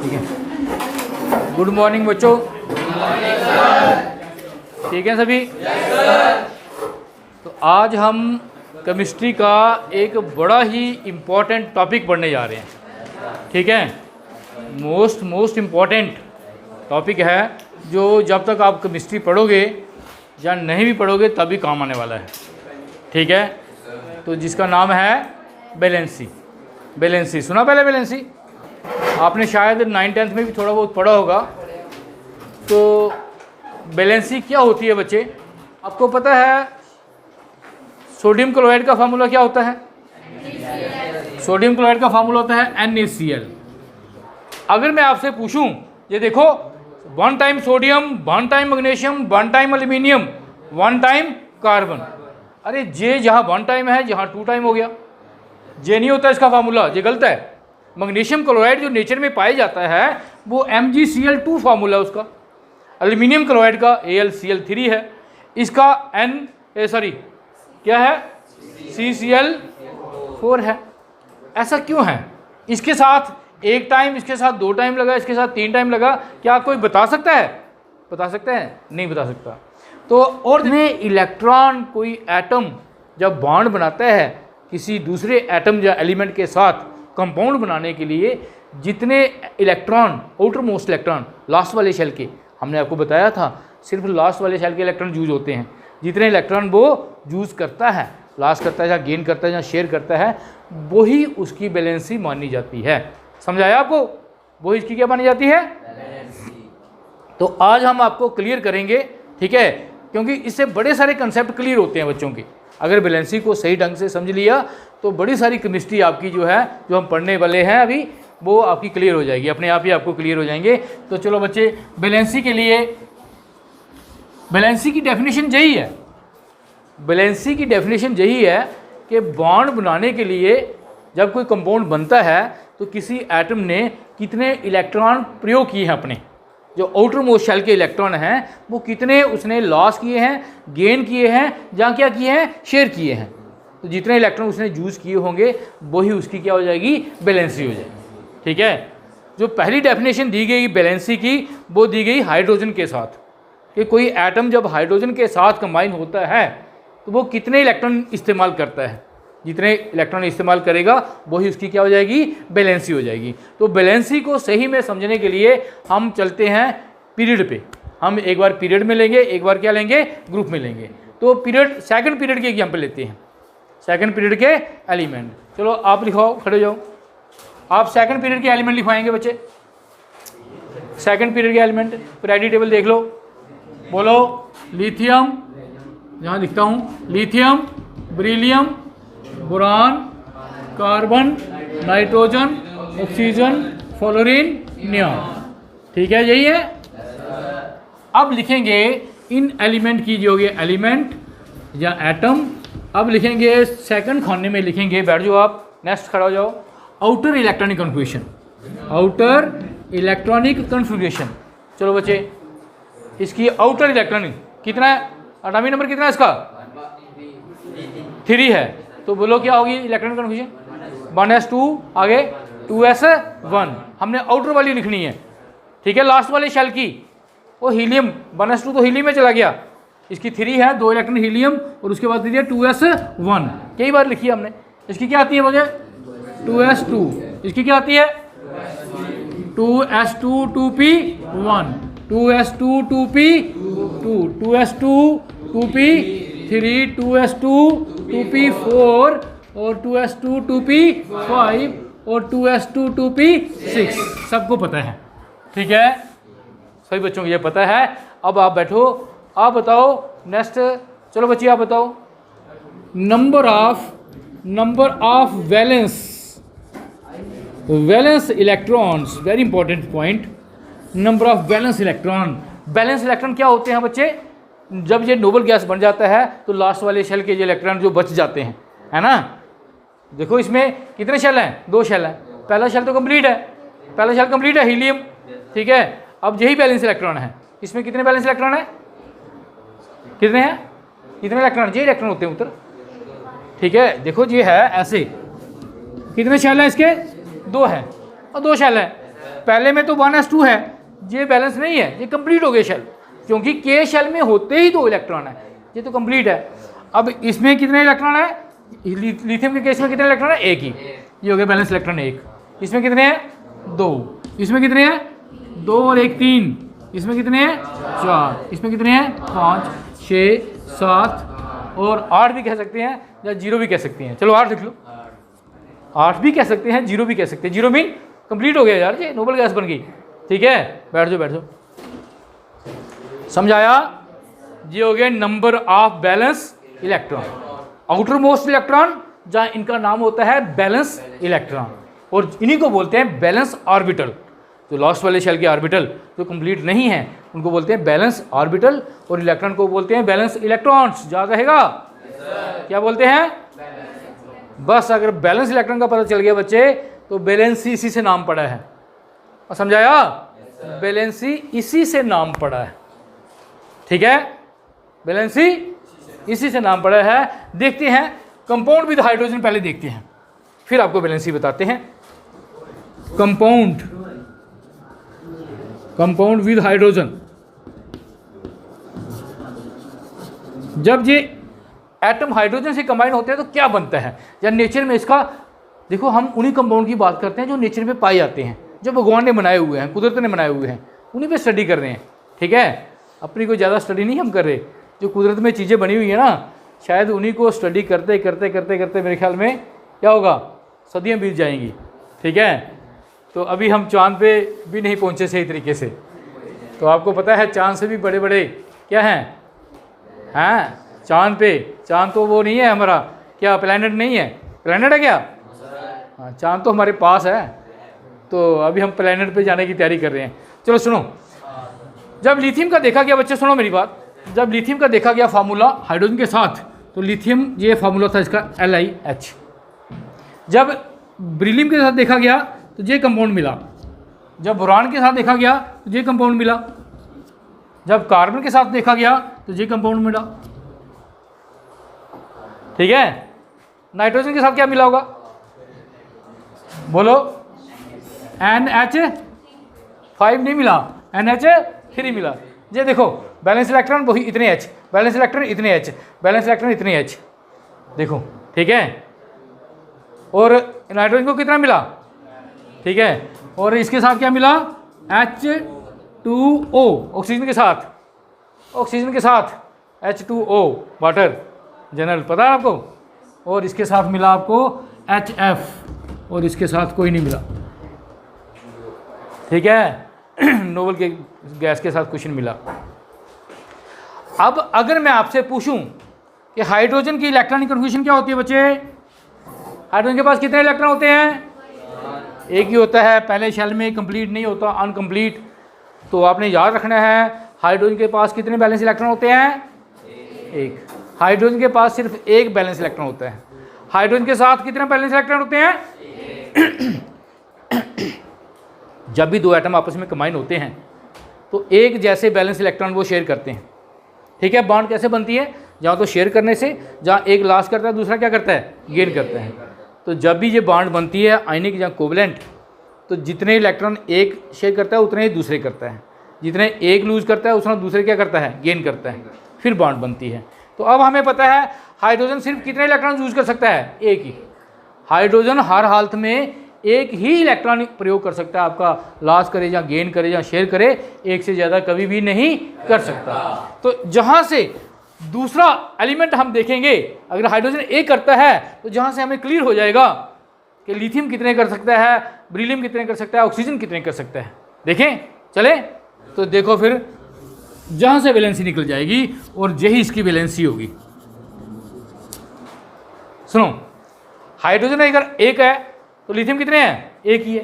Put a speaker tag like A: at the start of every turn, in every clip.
A: ठीक है, good morning बच्चों। ठीक है सभी। तो आज हम केमिस्ट्री का एक बड़ा ही इम्पोर्टेंट टॉपिक पढ़ने जा रहे हैं। ठीक है, मोस्ट इम्पॉर्टेंट टॉपिक है जो जब तक आप केमिस्ट्री पढ़ोगे या नहीं भी पढ़ोगे तभी काम आने वाला है। ठीक है, तो जिसका नाम है वैलेंसी। वैलेंसी सुना पहले? वैलेंसी आपने शायद 9th-10th में भी थोड़ा बहुत पढ़ा होगा। तो वैलेंसी क्या होती है बच्चे? आपको पता है सोडियम क्लोराइड का फार्मूला क्या होता है? सोडियम क्लोराइड का फार्मूला होता है NaCl। अगर मैं आपसे पूछूं, ये देखो, 1 time sodium, 1 time magnesium, 1 time aluminium, 1 time carbon. अरे जे जहाँ 1 टाइम है जहाँ 2 टाइम हो गया। जे नहीं होता इसका फार्मूला, ये गलत है। मैग्नीशियम क्लोराइड जो नेचर में पाया जाता है वो MgCl2 फार्मूला है उसका। एल्यूमिनियम क्लोराइड का AlCl3 है। इसका क्या है? CCl4 है। ऐसा क्यों है? इसके साथ 1 टाइम, इसके साथ 2 टाइम लगा, इसके साथ 3 टाइम लगा। क्या कोई बता सकता है? बता सकता है? नहीं बता सकता। तो और में इलेक्ट्रॉन, कोई एटम जब बॉन्ड बनाता है किसी दूसरे एटम या एलिमेंट के साथ कंपाउंड बनाने के लिए, जितने electron, outer most electron last वाले शेल के, हमने आपको बताया था सिर्फ लास्ट वाले शेल के इलेक्ट्रॉन यूज होते हैं। जितने इलेक्ट्रॉन वो यूज़ करता है, लॉस करता है या गेन करता है या शेयर करता है, वही उसकी वैलेंसी मानी जाती है। समझाया आपको? वही इसकी क्या मानी जाती है? तो आज हम आपको क्लियर करेंगे। ठीक है, क्योंकि इससे बड़े सारे कंसेप्ट क्लियर होते हैं बच्चों के। अगर वैलेंसी को सही ढंग से समझ लिया तो बड़ी सारी केमिस्ट्री आपकी जो है, जो हम पढ़ने वाले हैं अभी, वो आपकी क्लियर हो जाएगी, अपने आप ही आपको क्लियर हो जाएंगे। तो चलो बच्चे, वैलेंसी के लिए वैलेंसी की डेफिनेशन यही है। वैलेंसी की डेफिनेशन यही है कि बॉन्ड बनाने के लिए जब कोई कंपाउंड बनता है तो किसी एटम ने कितने इलेक्ट्रॉन प्रयोग किए हैं, अपने जो आउटर मोस्ट शेल के इलेक्ट्रॉन हैं वो कितने उसने लॉस किए हैं, गेन किए हैं, या क्या किए हैं, शेयर किए हैं। तो जितने इलेक्ट्रॉन उसने यूज़ किए होंगे वही उसकी क्या हो जाएगी? वैलेंसी हो जाएगी। ठीक है, जो पहली डेफिनेशन दी गई वैलेंसी की वो दी गई हाइड्रोजन के साथ, कि कोई एटम जब हाइड्रोजन के साथ कंबाइन होता है तो वो कितने इलेक्ट्रॉन इस्तेमाल करता है। जितने इलेक्ट्रॉन इस्तेमाल करेगा वही उसकी क्या हो जाएगी? वैलेंसी हो जाएगी। तो वैलेंसी को सही में समझने के लिए हम चलते हैं पीरियड पे। हम एक बार पीरियड में लेंगे, एक बार क्या लेंगे? ग्रुप में लेंगे। तो पीरियड, सेकंड पीरियड के एग्जाम्पल लेते हैं, सेकंड पीरियड के एलिमेंट। चलो आप लिखाओ, खड़े जाओ। आप सेकंड पीरियड के एलिमेंट लिखवाएंगे बच्चे। सेकंड पीरियड के एलिमेंट पीरियोडिक टेबल देख लो। बोलो, लिथियम, यहाँ लिखता हूँ, lithium, beryllium, boron, carbon, nitrogen, oxygen, fluorine, neon. ठीक है, यही है। अब लिखेंगे इन एलिमेंट की, जो ये एलिमेंट या एटम। अब लिखेंगे सेकंड खाने में लिखेंगे, बैठ जाओ आप, नेक्स्ट खड़ा हो जाओ, outer electronic configuration. Outer electronic configuration. चलो बच्चे, इसकी आउटर इलेक्ट्रॉनिक कितना है? एटॉमिक नंबर कितना है इसका? 3 है। तो बोलो क्या होगी इलेक्ट्रॉनिक कन्फिग्रेशन? 1s2, आगे 2s1। हमने आउटर वाली लिखनी है। ठीक है, लास्ट वाले शेल की वो हीलियम, 1s2 तो हीलियम में चला गया। इसकी 3 है, 2 इलेक्ट्रॉन हीलियम, और उसके बाद दे दिया 2s1। कई बार लिखी हमने। इसकी क्या आती है मुझे? 2s2। इसकी क्या आती है? 2s2 2p1, 2s2 2p2, 2s2 2p3, 2s2 2p4, और 2s2 2p5, और 2s2 2p6। सबको पता है। ठीक है, सभी बच्चों को ये पता है। अब आप बैठो, आप बताओ नेक्स्ट। चलो बच्चे आप बताओ, number of valence electrons, very important point. Number of valence electron. Valence electron क्या होते हैं बच्चे? जब ये नोबल गैस बन जाता है तो लास्ट वाले शेल के जो इलेक्ट्रॉन जो बच जाते हैं, है ना। देखो इसमें कितने शेल हैं? 2 शेल हैं। पहला शेल तो कंप्लीट है, पहला शेल कंप्लीट है, हीलियम। ठीक है, अब यही बैलेंस इलेक्ट्रॉन है। इसमें कितने बैलेंस इलेक्ट्रॉन है? कितने हैं? कितने इलेक्ट्रॉन? ये इलेक्ट्रॉन होते हैं उत्तर। ठीक है, देखो ये है ऐसे, कितने शेल हैं इसके? 2 हैं, और 2 शेल हैं। पहले में तो 1s2 है, ये बैलेंस नहीं है, ये कंप्लीट हो गया शेल, क्योंकि के शेल में होते ही 2 इलेक्ट्रॉन है, ये तो कंप्लीट है। अब इसमें कितने इलेक्ट्रॉन है, लिथियम के केस में कितने इलेक्ट्रॉन है, एक ही, ये हो गया बैलेंस इलेक्ट्रॉन 1। इसमें कितने हैं 2, इसमें कितने हैं 2 और 1 3, इसमें कितने हैं 4, इसमें कितने हैं 5 6 7 और 8 भी कह सकते हैं या 0 भी कह सकते हैं। चलो 8 लिख लो, 8 भी कह सकते हैं, 0 भी कह सकते हैं। 0 मीन कंप्लीट हो गया यार, ये नोबल गैस बन गई। ठीक है, बैठ जाओ बैठ जाओ, समझाया। ये हो गया number of balance electron, outer most electron जहाँ इनका नाम होता है बैलेंस इलेक्ट्रॉन, और इन्हीं को बोलते हैं बैलेंस ऑर्बिटल। जो लास्ट वाले शेल के ऑर्बिटल जो कंप्लीट नहीं है उनको बोलते हैं बैलेंस ऑर्बिटल, और इलेक्ट्रॉन को बोलते हैं बैलेंस इलेक्ट्रॉन्स। याद रहेगा क्या बोलते हैं, बस अगर बैलेंस इलेक्ट्रॉन का पता चल गया बच्चे तो बैलेंसी इसी से नाम पड़ा है, और समझाया, बैलेंसी इसी से नाम पड़ा है। ठीक है, बैलेंसी इसी से नाम पड़ा है। देखते हैं कंपाउंड विद हाइड्रोजन, पहले देखते हैं फिर आपको बैलेंसी बताते हैं। कंपाउंड विद हाइड्रोजन, जब ये एटम हाइड्रोजन से कंबाइन होते हैं तो क्या बनता है, या नेचर में इसका, देखो हम उन्हीं कंपाउंड की बात करते हैं जो नेचर में पाए जाते हैं, जो भगवान ने बनाए हुए हैं, कुदरत ने बनाए हुए हैं, उन्हीं पे स्टडी कर रहे हैं। ठीक है, अपनी कोई ज़्यादा स्टडी नहीं हम कर रहे, जो कुदरत में चीज़ें बनी हुई है ना, शायद उन्हीं को स्टडी करते करते करते करते मेरे ख्याल में क्या होगा, सदियाँ बीत जाएंगी। ठीक है, तो अभी हम चांद पे भी नहीं पहुँचे सही तरीके से, तो आपको पता है चांद से भी बड़े बड़े क्या हैं, चांद पे, चांद तो वो नहीं है हमारा, क्या प्लैनेट नहीं है, प्लैनेट है क्या, हाँ चांद तो हमारे पास है, तो अभी हम प्लैनेट पे जाने की तैयारी कर रहे हैं। चलो सुनो, जब लिथियम का देखा गया बच्चे, सुनो मेरी बात, जब लिथियम का देखा गया फार्मूला हाइड्रोजन के साथ, तो लिथियम ये फार्मूला था इसका LiH। जब ब्रिलियम के साथ देखा गया तो ये कंपाउंड मिला, जब बोरान के साथ देखा गया तो ये कंपाउंड मिला, जब कार्बन के साथ देखा गया तो ये कंपाउंड मिला। ठीक है, नाइट्रोजन के साथ क्या मिला होगा, बोलो, NH5 नहीं मिला, NH3 मिला। ये देखो बैलेंस इलेक्ट्रॉन वही इतने H, बैलेंस इलेक्ट्रॉन इतने H, बैलेंस इलेक्ट्रॉन इतने H, देखो। ठीक है, और नाइट्रोजन को कितना मिला, ठीक है, और इसके साथ क्या मिला, H2O, ऑक्सीजन के साथ, ऑक्सीजन के साथ H2O, वाटर जनरल, पता है आपको, और इसके साथ मिला आपको HF, और इसके साथ कोई नहीं मिला। ठीक है, नोबल के गैस के साथ कुछ नहीं मिला। अब अगर मैं आपसे पूछूं कि हाइड्रोजन की इलेक्ट्रॉनिक कन्फिग्रेशन क्या होती है बच्चे, हाइड्रोजन के पास कितने इलेक्ट्रॉन होते हैं, एक ही होता है, पहले शेल में कंप्लीट नहीं होता, अनकंप्लीट। तो आपने याद रखना है हाइड्रोजन के पास कितने बैलेंस इलेक्ट्रॉन होते हैं, एक। हाइड्रोजन के पास सिर्फ एक बैलेंस इलेक्ट्रॉन होता है। हाइड्रोजन के साथ कितने बैलेंस इलेक्ट्रॉन होते हैं, जब भी दो एटम आपस में कंबाइन होते हैं तो एक जैसे बैलेंस इलेक्ट्रॉन वो शेयर करते हैं। ठीक है, बॉन्ड कैसे बनती है, जहाँ तो शेयर करने से, जहाँ एक लॉस करता है दूसरा क्या करता है, गेन करता है। तो जब भी ये बॉन्ड बनती है आयनिक या कोवलेंट, तो जितने इलेक्ट्रॉन एक शेयर करता है उतने ही दूसरे करता है, जितने एक लूज करता है उतना दूसरे क्या करता है, गेन करता है, फिर बॉन्ड बनती है। तो अब हमें पता है हाइड्रोजन सिर्फ कितने इलेक्ट्रॉन यूज कर सकता है, एक ही। हाइड्रोजन हर हालत में एक ही इलेक्ट्रॉन प्रयोग कर सकता है, आपका लॉस करे या गेन करे या शेयर करे, एक से ज़्यादा कभी भी नहीं कर सकता। तो जहाँ से दूसरा एलिमेंट हम देखेंगे, अगर हाइड्रोजन एक करता है तो जहाँ से हमें क्लियर हो जाएगा कि लिथियम कितने कर सकता है, ब्रिलियम कितने कर सकता है, ऑक्सीजन कितने कर सकता है। देखें चले, तो देखो फिर जहाँ से वैलेंसी निकल जाएगी और यही इसकी वैलेंसी होगी। सुनो, हाइड्रोजन अगर एक है तो लिथियम कितने हैं, एक ही है।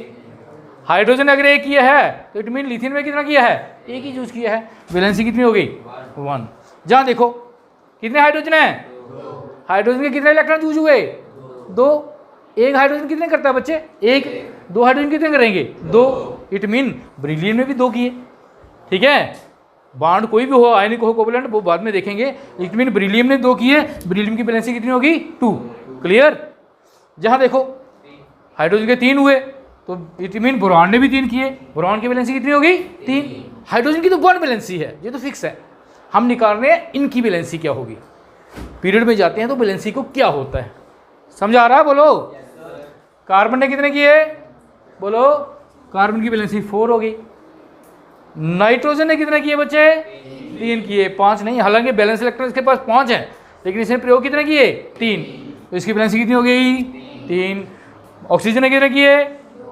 A: हाइड्रोजन अगर एक ही है तो इट मीन लिथियम में कितना किया है, एक ही यूज किया है। वैलेंसी कितनी हो गई, 1। जहाँ देखो कितने हाइड्रोजन है, हाइड्रोजन के कितने इलेक्ट्रॉन यूज हुए, 2। एक हाइड्रोजन कितने करता है बच्चे, एक। 2 हाइड्रोजन कितने करेंगे, 2। इट मीन ब्रिलियम में भी 2 किए। ठीक है, बॉन्ड कोई भी हो, आयनिक हो, कोवलेंट, वो बाद में देखेंगे। इट मीन ब्रिलियम ने 2 किए, ब्रिलियम की वैलेंसी कितनी होगी, 2। क्लियर। जहाँ देखो हाइड्रोजन के 3 हुए तो इट मीन बोरॉन ने भी 3 किए, बोरॉन की वैलेंसी कितनी होगी 3। हाइड्रोजन की तो 1 वैलेंसी है, ये तो फिक्स है। हम निकाल रहे हैं इनकी वैलेंसी क्या होगी। पीरियड में जाते हैं तो वैलेंसी को क्या होता है, समझ आ रहा है? बोलो। कार्बन ने कितने किए, बोलो। कार्बन की वैलेंसी 4 होगी। नाइट्रोजन ने कितने किए बच्चे, 3 किए, 5 नहीं। हालांकि बैलेंस इलेक्ट्रॉन इसके पास 5 है, लेकिन इसने प्रयोग कितने किए 3, तो इसकी वैलेंसी कितनी हो गई 3। ऑक्सीजन ने कितने किए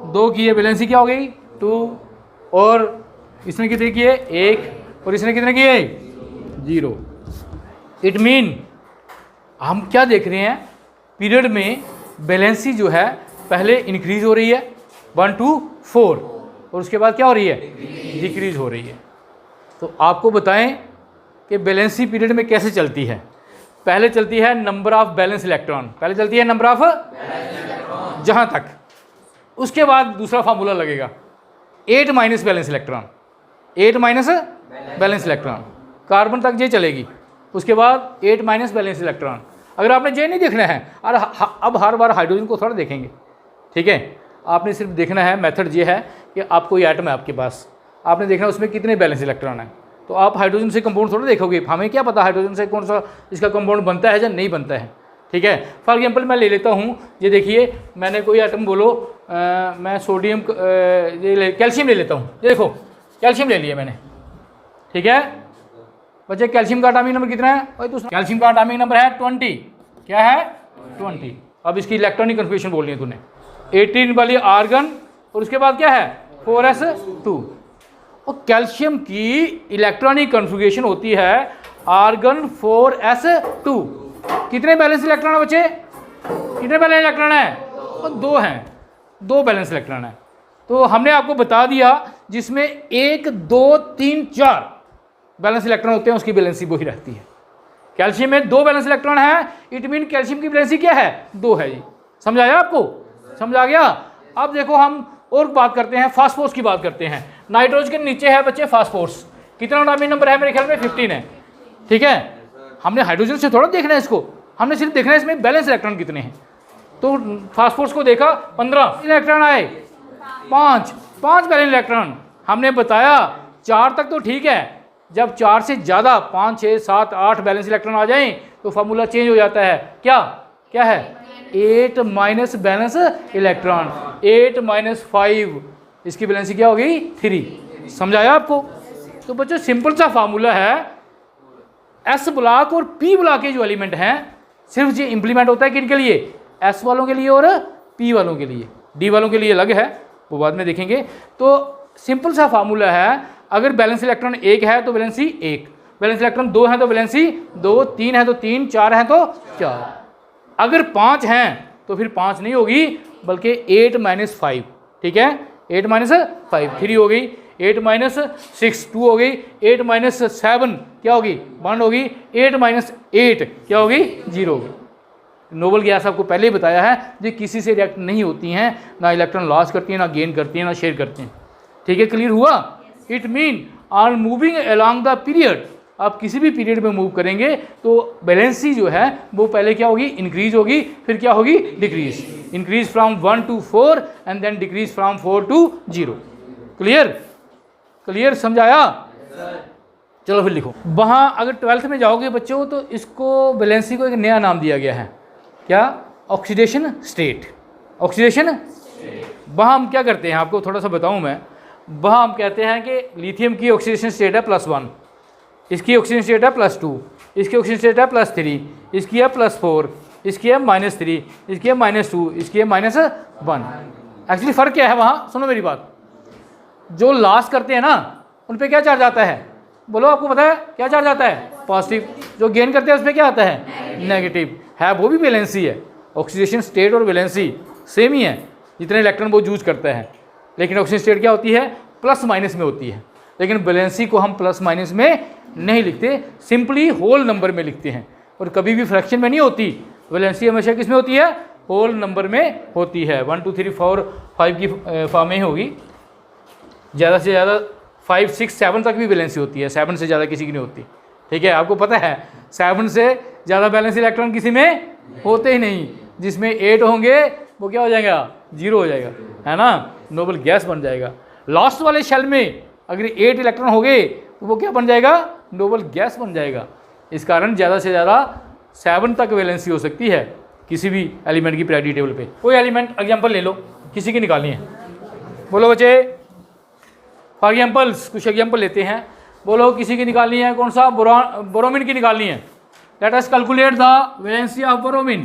A: 2 किए, वैलेंसी क्या हो गई 2। और इसने कितने किए 1, और इसने कितने किए 0। इट मीन हम क्या देख रहे हैं, पीरियड में वैलेंसी जो है पहले इंक्रीज हो रही है 1 to 4, और उसके बाद क्या हो रही है डिक्रीज हो रही है। तो आपको बताएं कि वैलेंसी पीरियड में कैसे चलती है। पहले चलती है नंबर ऑफ बैलेंस इलेक्ट्रॉन, पहले चलती है नंबर ऑफ जहां तक, उसके बाद दूसरा फार्मूला लगेगा 8 minus balance electron, 8 minus balance electron, carbon तक ये चलेगी, उसके बाद 8 माइनस बैलेंस इलेक्ट्रॉन। अगर आपने ये नहीं देखना है, और अब हर बार हाइड्रोजन को थोड़ा देखेंगे, ठीक है, आपने सिर्फ देखना है, मेथड ये है कि आपको ये आइटम है आपके पास, आपने देखना है उसमें कितने बैलेंस इलेक्ट्रॉन हैं। तो आप हाइड्रोजन से कंपाउंड थोड़ा देखोगे, हमें क्या पता हाइड्रोजन से कौन सा इसका कंपाउंड बनता है या नहीं बनता है, ठीक है। फॉर एग्जांपल मैं ले लेता हूँ, ये देखिए मैंने कोई आइटम बोलो, मैं सोडियम कैल्शियम ले लेता हूँ, ये देखो कैल्शियम ले लिया मैंने, ठीक है बच्चे। कैल्शियम का एटॉमिक नंबर कितना है, वही तो कैल्शियम का एटॉमिक नंबर है 20, क्या है 20। अब इसकी इलेक्ट्रॉनिक कन्फिग्रेशन बोलनी है तूने, 18 वाली आर्गन, और उसके बाद क्या है 4s2। और कैल्शियम की इलेक्ट्रॉनिक कन्फिग्रेशन होती है आर्गन 4s2। कितने बैलेंस इलेक्ट्रॉन है बच्चे, कितने बैलेंस इलेक्ट्रॉन है, और 2 हैं, 2 बैलेंस इलेक्ट्रॉन है। तो हमने आपको बता दिया जिसमें 1 2 3 4 बैलेंस इलेक्ट्रॉन होते हैं, उसकी बैलेंसी वही रहती है। कैल्शियम में 2 बैलेंस इलेक्ट्रॉन है, इट मीन कैल्शियम की बैलेंसी क्या है 2 है जी। समझ आया आपको, समझ आ गया। अब देखो हम और बात करते हैं, फास्फोरस की बात करते हैं। नाइट्रोजन के नीचे है बच्चे फास्फोरस, कितना एटॉमिक नंबर है, मेरे ख्याल में 15 है, ठीक है। हमने हाइड्रोजन से थोड़ा देखना है इसको, हमने सिर्फ देखना है इसमें बैलेंस इलेक्ट्रॉन कितने हैं। तो फास्फोरस को देखा 15 इलेक्ट्रॉन आए, 5 बैलेंस इलेक्ट्रॉन। हमने बताया 4 तक तो ठीक है, जब 4 से ज़्यादा 5 6 7 8 बैलेंस इलेक्ट्रॉन आ जाएं तो फार्मूला चेंज हो जाता है। क्या है 8 माइनस बैलेंस इलेक्ट्रॉन, 8 माइनस 5, इसकी बैलेंसी क्या होगी 3। समझाया आपको। तो बच्चों सिंपल सा फार्मूला है, एस ब्लॉक और पी ब्लॉक के जो एलिमेंट हैं सिर्फ ये इंप्लीमेंट होता है किनके लिए, एस वालों के लिए और पी वालों के लिए, डी वालों के लिए अलग है, वो बाद में देखेंगे। तो सिंपल सा फार्मूला है, अगर बैलेंस इलेक्ट्रॉन 1 है तो बैलेंसी 1, बैलेंस इलेक्ट्रॉन 2 है तो बैलेंसी 2, 3 है तो 3, 4 है तो 4। अगर 5 हैं तो फिर 5 नहीं होगी बल्कि 8 माइनस 5, ठीक है, 8 माइनस 5 3 हो गई, 8 माइनस 6 2 हो गई, 8 माइनस 7 क्या होगी 1 होगी, 8 माइनस 8 क्या होगी 0 होगी। नोबल गैस आपको पहले ही बताया है, ये किसी से रिएक्ट नहीं होती हैं, ना इलेक्ट्रॉन लॉस करती हैं, ना गेन करती हैं, ना शेयर करती हैं, ठीक है, क्लियर हुआ। It mean on moving along the period, आप किसी भी पीरियड में मूव करेंगे तो बैलेंसी जो है वो पहले क्या होगी इंक्रीज होगी, फिर क्या होगी decrease, increase from 1 to 4 and then decrease from 4 to 0। Clear समझाया। चलो फिर लिखो, वहाँ अगर 12th में जाओगे बच्चों तो इसको बैलेंसी को एक नया नाम दिया गया है, क्या, ऑक्सीडेशन स्टेट। ऑक्सीडेशन वहाँ हम क्या करते हैं आपको थोड़ा सा बताऊँ मैं, वहाँ हम कहते हैं कि लिथियम की ऑक्सीडेशन स्टेट है +1, इसकी ऑक्सीजन स्टेट है +2, इसकी ऑक्सीजन स्टेट है +3, इसकी है +4, इसकी है -3, इसकी है -2, इसकी है -1। एक्चुअली फ़र्क क्या है वहाँ, सुनो मेरी बात, जो लॉस करते हैं ना उन पे क्या चार्ज आता है, बोलो आपको पता है क्या चार्ज आता है, पॉजिटिव। जो गेन करते हैं उस पर क्या आता है नेगेटिव, है वो भी वैलेंसी है। ऑक्सीडेशन स्टेट और वैलेंसी सेम ही है, जितने इलेक्ट्रॉन वो यूज करता है, लेकिन ऑक्सीजन स्टेट क्या होती है प्लस माइनस में होती है, लेकिन वैलेंसी को हम प्लस माइनस में नहीं लिखते, सिंपली होल नंबर में लिखते हैं, और कभी भी फ्रैक्शन में नहीं होती। वैलेंसी हमेशा किस में होती है, होल नंबर में होती है। 1 2 3 4 5 की फॉर्म में ही होगी, ज़्यादा से ज़्यादा 5 6 7 तक भी वैलेंसी होती है, 7 से ज़्यादा किसी की नहीं होती, ठीक है। आपको पता है 7 से ज़्यादा बैलेंस इलेक्ट्रॉन किसी में होते ही नहीं, जिसमें 8 होंगे वो क्या हो जाएगा 0 हो जाएगा, है ना। नोबल गैस बन जाएगा। लास्ट वाले शेल में अगर 8 इलेक्ट्रॉन हो गए तो वो क्या बन जाएगा, नोबल गैस बन जाएगा। इस कारण ज़्यादा से ज़्यादा 7 तक वैलेंसी हो सकती है किसी भी एलिमेंट की पीरियोडिक टेबल पे। कोई एलिमेंट एग्जांपल ले लो, किसी की निकालनी है, बोलो बच्चे। फॉर एग्जांपल्स कुछ एग्जांपल लेते हैं, बोलो किसी की निकालनी है, कौन सा, बोरोमिन की निकालनी है। Let us calculate the valency of bromine.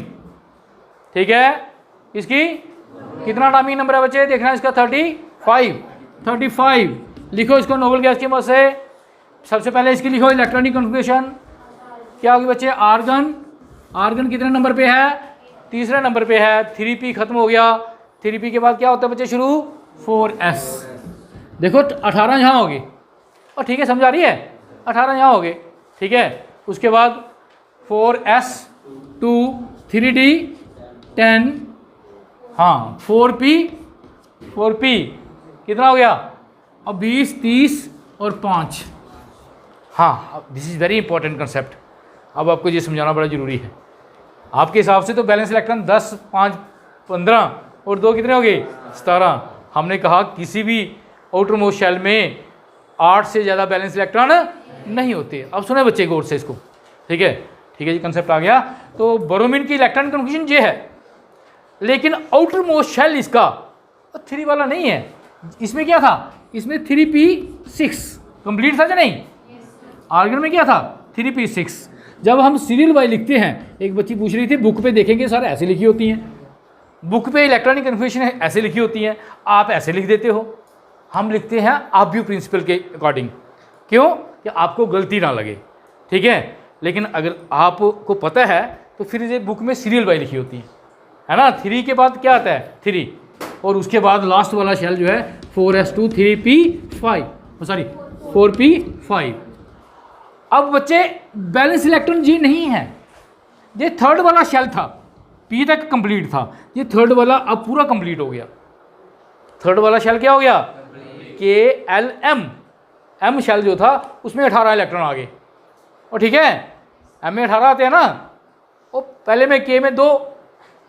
A: ठीक है, इसकी कितना एटॉमिक नंबर है बच्चे, देखना इसका 35। लिखो इसको नोबल गैस की मदद से। सबसे पहले इसकी लिखो इलेक्ट्रॉनिक कॉन्फ़िगरेशन क्या होगी बच्चे, आर्गन कितने नंबर पे है, तीसरे नंबर पे है। 3p खत्म हो गया, 3p के बाद क्या होता है बच्चे शुरू, 4s। देखो 18 यहाँ हो गए, और ठीक है समझ आ रही है, 18 यहाँ हो गए। ठीक है, उसके बाद 4s 2 3d 10, हाँ 4p कितना हो गया, अब 20 30 और 5। हाँ, this is very important concept. अब आपको ये समझाना बड़ा ज़रूरी है। आपके हिसाब से तो बैलेंस इलेक्ट्रॉन 10 5 15 और 2 कितने हो गए, 17। हमने कहा किसी भी आउटर मोस्ट शेल में 8 से ज़्यादा बैलेंस इलेक्ट्रॉन नहीं होते। अब सुने बच्चे गौर से इसको। ठीक है जी, कंसेप्ट आ गया। तो बोरोमिन की इलेक्ट्रॉन कन्फर्मेशन ये है, लेकिन आउटर मोस्ट शेल इसका 3 वाला नहीं है। इसमें क्या था, इसमें 3p6 कंप्लीट था या नहीं, आर्गन में क्या था 3p6। जब हम सीरियल वाइज लिखते हैं, एक बच्ची पूछ रही थी बुक पे देखेंगे सर ऐसे लिखी होती हैं, बुक पे इलेक्ट्रॉनिक कन्फर्मेशन ऐसे लिखी होती हैं, आप ऐसे लिख देते हो। हम लिखते हैं आब्यू प्रिंसिपल के अकॉर्डिंग, क्यों, कि आपको गलती ना लगे। ठीक है, लेकिन अगर आपको पता है तो फिर ये बुक में सीरियल वाइज लिखी होती है ना। 3 के बाद क्या आता है 3, और उसके बाद लास्ट वाला शेल जो है 4s2 3p5 सॉरी 4p5। अब बच्चे बैलेंस इलेक्ट्रॉन जी नहीं है, ये थर्ड वाला शेल था, p तक कंप्लीट था, ये थर्ड वाला अब पूरा कंप्लीट हो गया। थर्ड वाला शेल क्या हो गया, KLM शेल जो था उसमें 18 इलेक्ट्रॉन आ गए। और ठीक है, M में 18 आते हैं ना, और पहले में K में 2,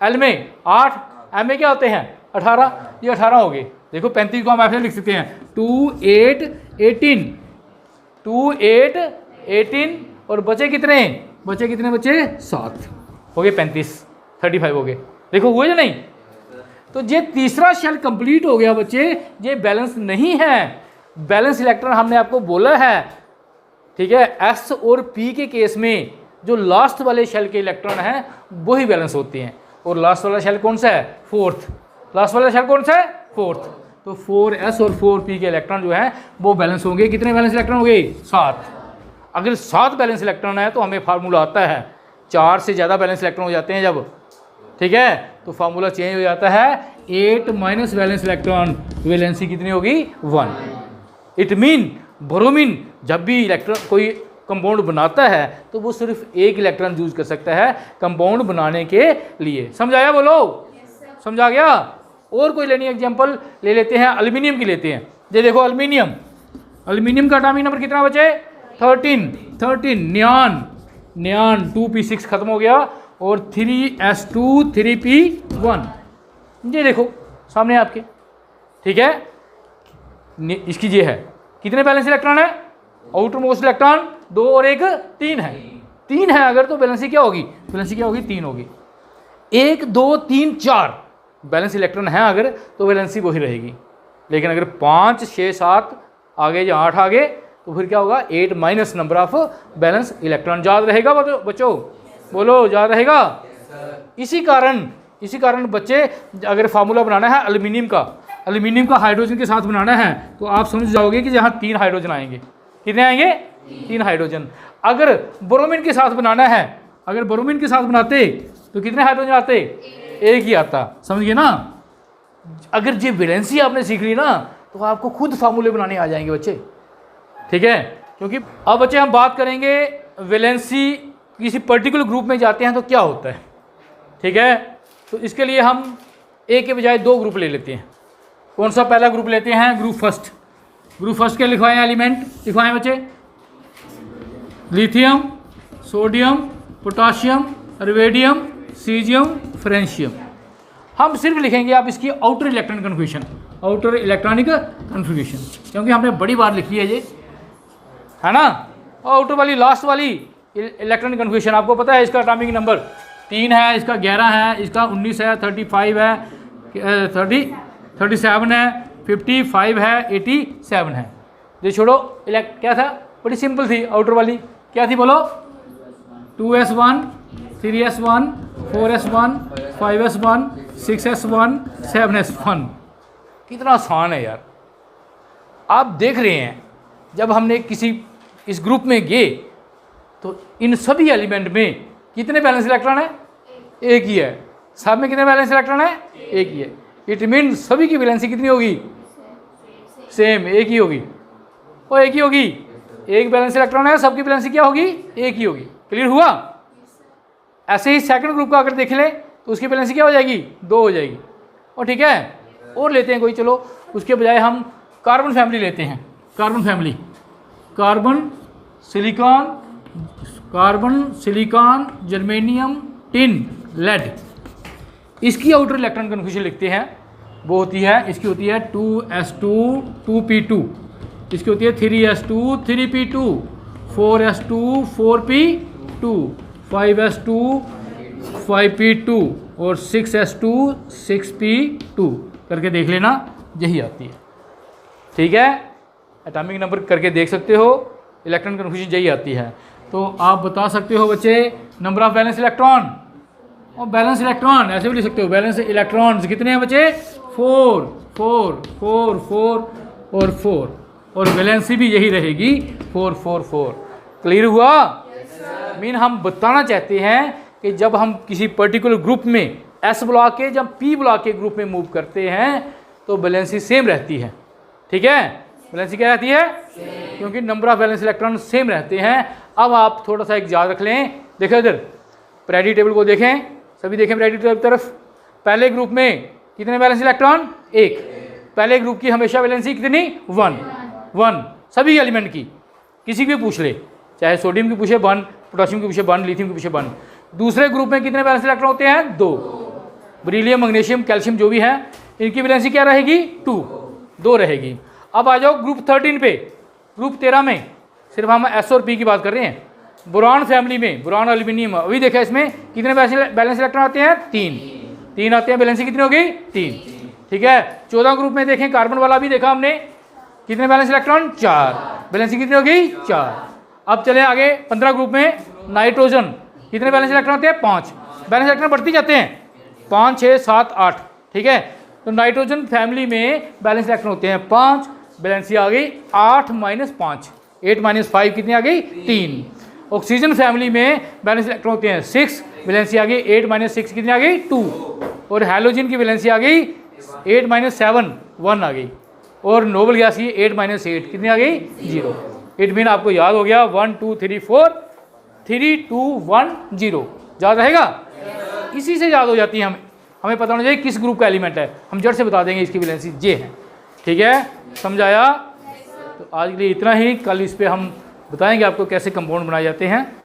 A: L में 8, M में क्या होते हैं 18, ये 18 हो गए। देखो 35 को हम ऐसे लिख सकते हैं 2 8 18 2 8 18 और बचे कितने बचे 7 हो गए 35 हो गए। देखो हुए या नहीं। तो ये तीसरा शेल कंप्लीट हो गया बच्चे, ये बैलेंस नहीं है। बैलेंस इलेक्ट्रॉन हमने आपको बोला है, ठीक है, S और P के केस में जो लास्ट वाले शेल के इलेक्ट्रॉन हैं वही बैलेंस होते हैं। और लास्ट वाला शेल कौन सा है, फोर्थ। लास्ट वाला शेल कौन सा है, फोर्थ। तो 4s और 4p के इलेक्ट्रॉन जो है वो बैलेंस होंगे। कितने बैलेंस इलेक्ट्रॉन हो गए, 7। अगर 7 बैलेंस इलेक्ट्रॉन है तो हमें फार्मूला आता है, 4 से ज़्यादा बैलेंस इलेक्ट्रॉन हो जाते हैं जब, ठीक है, तो फार्मूला चेंज हो जाता है 8 माइनस बैलेंस इलेक्ट्रॉन, वैलेंसी कितनी होगी 1। इट मीन बोरोमिन जब भी इलेक्ट्रॉन कोई कंपाउंड बनाता है तो वो सिर्फ एक इलेक्ट्रॉन यूज कर सकता है कंपाउंड बनाने के लिए। समझाया, बोलो समझा गया। और कोई लेनी एग्जांपल ले लेते हैं, एल्यूमिनियम की लेते हैं। ये देखो एल्यूमिनियम का एटॉमिक नंबर कितना बचे, 13। नियान 2p6 खत्म हो गया और 3s2 3p1, ये देखो सामने आपके, ठीक है। इसकी ये है, कितने बैलेंस इलेक्ट्रॉन है, आउटर मोस्ट इलेक्ट्रॉन 2 और 1 3 है। 3 है अगर तो बैलेंसी क्या होगी, 3 होगी। 1 2 3 4 बैलेंस इलेक्ट्रॉन है अगर तो वैलेंसी वही रहेगी। लेकिन अगर 5 6 7 आगे या 8 आगे तो फिर क्या होगा, 8 minus number of balance electron. याद रहेगा बच्चों, बोलो याद रहेगा। इसी कारण बच्चे अगर फार्मूला बनाना है एल्यूमिनियम का हाइड्रोजन के साथ बनाना है तो आप समझ जाओगे कि यहाँ 3 हाइड्रोजन आएंगे। कितने आएंगे, 3 हाइड्रोजन। अगर बोरोमिन के साथ बनाना है, अगर बोरोमिन के साथ बनाते तो कितने हाइड्रोजन आते, 1 ही आता। समझ गए ना। अगर ये वैलेंसी आपने सीख ली ना तो आपको खुद फार्मूले बनाने आ जाएंगे बच्चे, ठीक है। क्योंकि अब बच्चे हम बात करेंगे वैलेंसी किसी पर्टिकुलर ग्रुप में जाते हैं तो क्या होता है, ठीक है। तो इसके लिए हम एक के बजाय 2 ग्रुप ले लेते हैं। कौन सा पहला ग्रुप लेते हैं, ग्रुप फर्स्ट के लिखवाएं एलिमेंट, लिखवाएं बच्चे, lithium, sodium, potassium, rubidium, caesium, francium. हम सिर्फ लिखेंगे आप इसकी outer electron confirmation, outer electronic configuration, क्योंकि हमने बड़ी बार लिखी है ये, है ना। और आउटर वाली लास्ट वाली इलेक्ट्रॉनिक कन्फिग्रेशन आपको पता है, इसका एटॉमिक नंबर 3 है, इसका 11 है, इसका 19 है, 35 है, 37 है, 55 है, 87 है। ये छोड़ो, क्या था, बड़ी सिंपल थी आउटर वाली, क्या थी बोलो, 2s1, 3s1, 4s1, 5s1, 6s1, 7s1। कितना आसान है यार। आप देख रहे हैं जब हमने किसी इस ग्रुप में गए तो इन सभी एलिमेंट में कितने बैलेंस इलेक्ट्रॉन है, एक ही है। सब में कितने बैलेंस इलेक्ट्रॉन है, एक ही है। इट मीन सभी की वैलेंसी कितनी होगी, सेम, एक ही होगी, वो एक ही होगी। एक बैलेंस इलेक्ट्रॉन है, सबकी वैलेंसी क्या होगी, एक ही होगी। क्लियर हुआ। ऐसे ही सेकंड ग्रुप का अगर देख लें तो उसकी वैलेंसी क्या हो जाएगी, 2 हो जाएगी। और ठीक है, और लेते हैं कोई, चलो उसके बजाय हम कार्बन फैमिली लेते हैं। Carbon family, carbon silicon, germanium, tin, lead. इसकी आउटर इलेक्ट्रॉन कन्फिग्रेशन लिखते हैं, वो होती है, इसकी होती है 2s2 2p2, इसकी होती है 3s2 3p2, 4s2 4p2, 5s2 5p2 और 6s2 6p2 करके देख लेना, यही आती है। ठीक है, एटॉमिक नंबर करके देख सकते हो, इलेक्ट्रॉन कन्फिग्रेशन यही आती है। तो आप बता सकते हो बच्चे नंबर ऑफ बैलेंस इलेक्ट्रॉन, और बैलेंस इलेक्ट्रॉन ऐसे भी लिख सकते हो, बैलेंस इलेक्ट्रॉन्स कितने हैं बच्चे, 4 4 4 4 और 4, और वैलेंसी भी यही रहेगी 4 4 4। क्लियर हुआ। मीन हम बताना चाहते हैं कि जब हम किसी पर्टिकुलर ग्रुप में एस ब्लॉक के जब पी ब्लॉक के ग्रुप में मूव करते हैं तो वैलेंसी सेम रहती है। ठीक है, वैलेंसी क्या रहती है, क्योंकि number of valence electron same रहते हैं। अब आप थोड़ा सा एक याद रख लें, देखो इधर पीरियोडिक टेबल को देखें, सभी देखें पीरियोडिक टेबल की तरफ। पहले ग्रुप में कितने वैलेंस इलेक्ट्रॉन, 1। पहले ग्रुप की हमेशा वैलेंसी कितनी, 1 सभी एलिमेंट की, किसी की भी पूछ ले, चाहे सोडियम की पूछे 1, पोटेशियम की पूछे 1, लिथियम की पूछे 1। दूसरे ग्रुप में कितने वैलेंस इलेक्ट्रॉन होते हैं, 2। बेरिलियम, मैग्नीशियम, कैल्शियम जो भी है, इनकी वैलेंसी क्या रहेगी, 2 रहेगी। अब आ जाओ ग्रुप 13 पे। ग्रुप 13 में सिर्फ हम एस और पी की बात कर रहे हैं। बोरॉन फैमिली में बोरॉन, एल्यूमिनियम, अभी देखा इसमें कितने बैलेंस इलेक्ट्रॉन आते हैं, 3 आते हैं। वैलेंसी कितनी हो गई, 3। ठीक है, 14 ग्रुप में देखें, कार्बन वाला भी देखा हमने, कितने बैलेंस इलेक्ट्रॉन, 4। वैलेंसी कितनी हो गई, 4। अब चले आगे 15 ग्रुप में नाइट्रोजन, कितने बैलेंस इलेक्ट्रॉन होते हैं, 5। बैलेंस इलेक्ट्रॉन बढ़ती जाते हैं, 5 6 7 8। ठीक है, तो नाइट्रोजन फैमिली में बैलेंस इलेक्ट्रॉन होते हैं 5, बैलेंसी आ गई 8 - 5, 8 - 5 कितनी आ गई, 3। ऑक्सीजन फैमिली में बैलेंस इलेक्ट्रॉन होते हैं 6, बैलेंसी आ गई 8 - 6 कितनी आ गई, 2। और हैलोजन की बैलेंसी आ गई 8 - 7 1 आ गई। और नोबल गैस की 8 - 8 कितनी आ गई, 0। इट मीन आपको याद हो गया 1 2 3 4 3 2 1 0, याद रहेगा। इसी से याद हो जाती है, हमें पता होना चाहिए किस ग्रुप का एलिमेंट है, हम जड़ से बता देंगे इसकी वैलेंसी ये है। ठीक है, समझाया। तो आज के लिए इतना ही, कल इस पे हम बताएंगे आपको कैसे कंपाउंड बनाए जाते हैं।